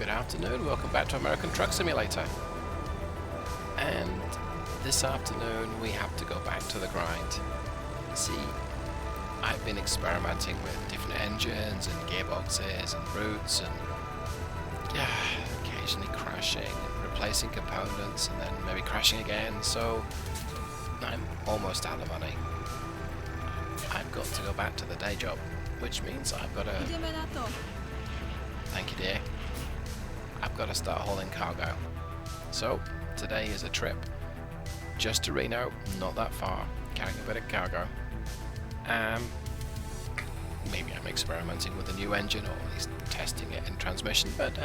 Good afternoon, welcome back to American Truck Simulator. And this afternoon we have to go back to the grind. See, I've been experimenting with different engines and gearboxes and routes and occasionally crashing and replacing components and then maybe crashing again, so I'm almost out of money. I've got to go back to the day job, which means I've got to... Thank you, dear. I've got to start hauling cargo. So, today is a trip just to Reno, not that far, carrying a bit of cargo. Maybe I'm experimenting with a new engine or at least testing it in transmission, but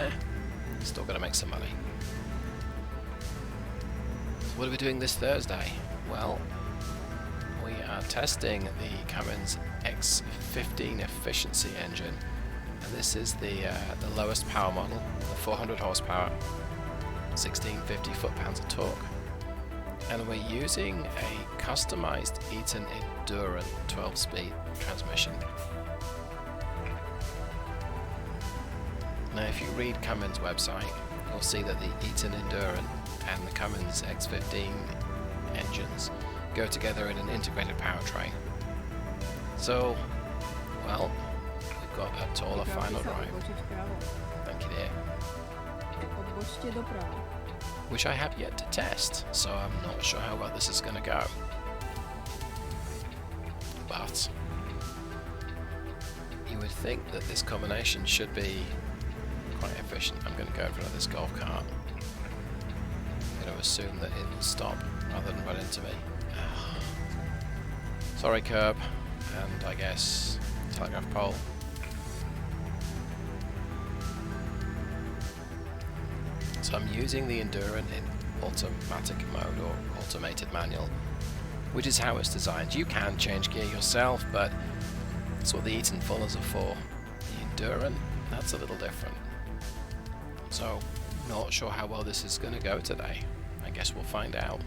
still got to make some money. So what are we doing this Thursday? Well, we are testing the Cummins X15 Efficiency engine. And this is the lowest power model, the 400 horsepower, 1650 foot-pounds of torque. And we're using a customized Eaton Endurant 12-speed transmission. Now if you read Cummins' website, you'll see that the Eaton Endurant and the Cummins X15 engines go together in an integrated powertrain. So, well, got a taller final drive. Thank you, dear. Which I have yet to test, so I'm not sure how well this is going to go. But you would think that this combination should be quite efficient. I'm going to go in front of this golf cart. I'm going to assume that it will stop rather than run into me. Sorry, curb, and I guess telegraph pole. So I'm using the Endurant in automatic mode or automated manual, which is how it's designed. You can change gear yourself, but that's what the Eaton fullers are for. The Endurant, that's a little different. So, not sure how well this is going to go today. I guess we'll find out.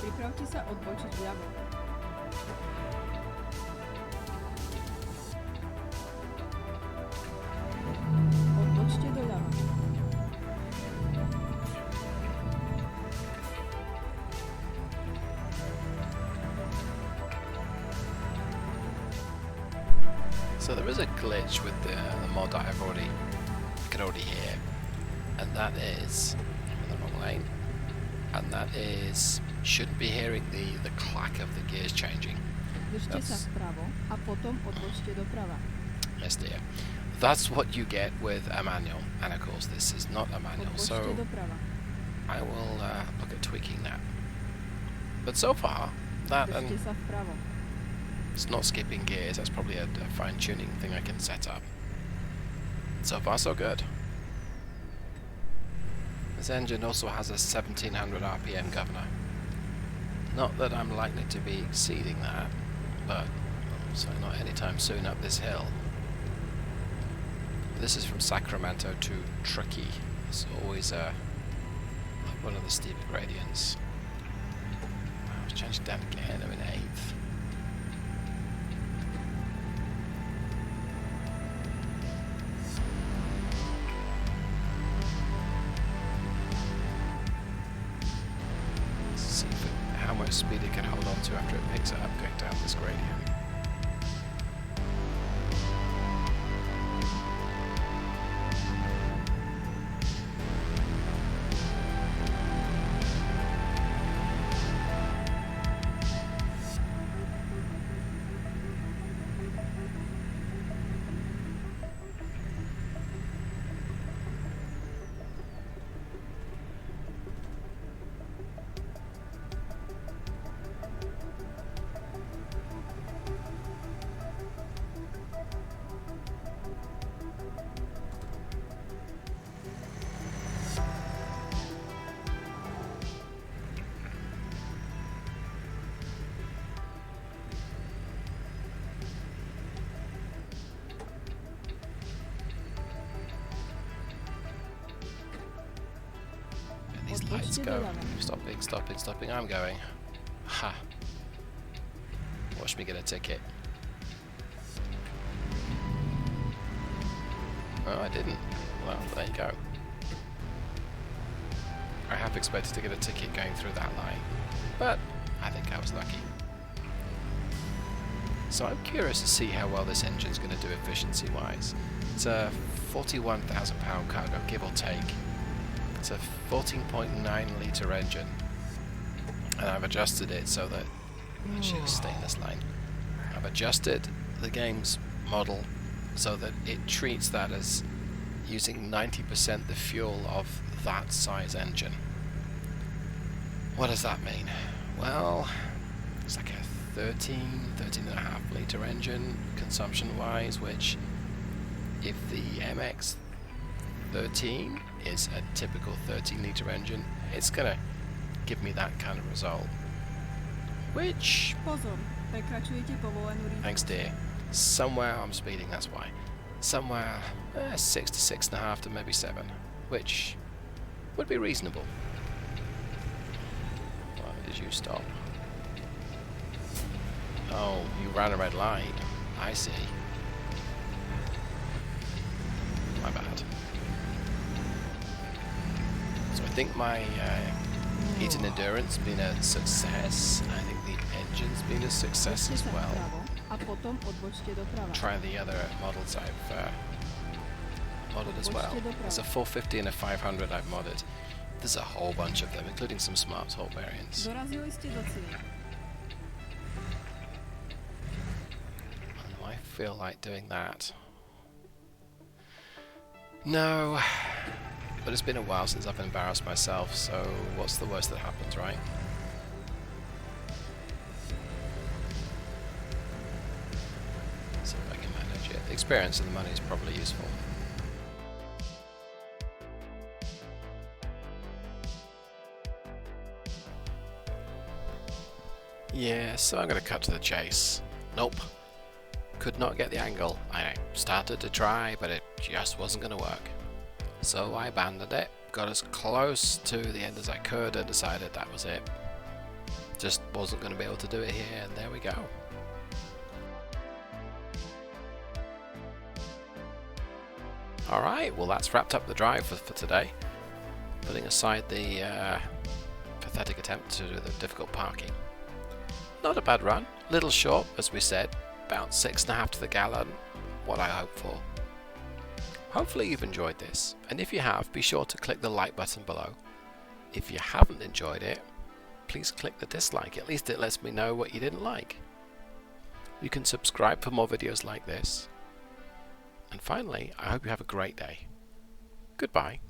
Pripravte sa odbočiť vľavo. Odbočte doľava. So there is a glitch with the mod that I can already hear, and that is in the wrong lane, and that is shouldn't be hearing the clack of the gears changing. Držte sa vpravo a potom odbočte doprava. Yes, dear. That's what you get with a manual, and of course this is not a manual, so I will look at tweaking that. But so far, that and Držte sa vpravo. it's not skipping gears, that's probably a fine-tuning thing I can set up. So far so good. This engine also has a 1700 RPM governor. Not that I'm likely to be exceeding that, but so not anytime soon up this hill. This is from Sacramento to Truckee. It's always one of the steeper gradients. I'll change it down again, I'm in 8th. How much speed it can hold on to after it picks it up going down this gradient. let's go. Stopping, I'm going. Ha! Watch me get a ticket. Oh, I didn't. Well, there you go. I half expected to get a ticket going through that line, but I think I was lucky. So I'm curious to see how well this engine's going to do efficiency-wise. It's a 41,000 pound cargo, give or take. It's a 14.9 litre engine, and I've adjusted it so that I should stay in this line. I've adjusted the game's model so that it treats that as using 90% the fuel of that size engine. What does that mean? Well, it's like a 13.5 litre engine consumption wise, which if the MX-13 is a typical 13 litre engine, it's gonna give me that kind of result, which, Pozor, prekračujete povolenú rýchlosť. thanks dear, somewhere I'm speeding, that's why, somewhere 6 to 6.5 to maybe 7, which would be reasonable. Why did you stop? Oh, you ran a red light. I see. My bad. So I think my Eaton Endurant's been a success. I think the engine's been a success as well. A potom odbočte doprava. Try the other models I've modded as well. There's a 450 and a 500 I've modded. There's a whole bunch of them, including some Smart Talk variants. Dorazili ste do cieľa. I feel like doing that. No, but it's been a while since I've embarrassed myself, so what's the worst that happens, right? See if I can manage it. The experience and the money is probably useful. Yeah, so I'm going to cut to the chase. Nope. Could not get the angle. I started to try, but it just wasn't going to work. So I abandoned it, got as close to the end as I could, and decided that was it. Just wasn't going to be able to do it here, and there we go. Alright, well that's wrapped up the drive for today. Putting aside the pathetic attempt to do the difficult parking. Not a bad run, little short as we said, about 6.5 to the gallon, what I hoped for. Hopefully you've enjoyed this, and if you have, be sure to click the like button below. If you haven't enjoyed it, please click the dislike, at least it lets me know what you didn't like. You can subscribe for more videos like this. And finally, I hope you have a great day. Goodbye.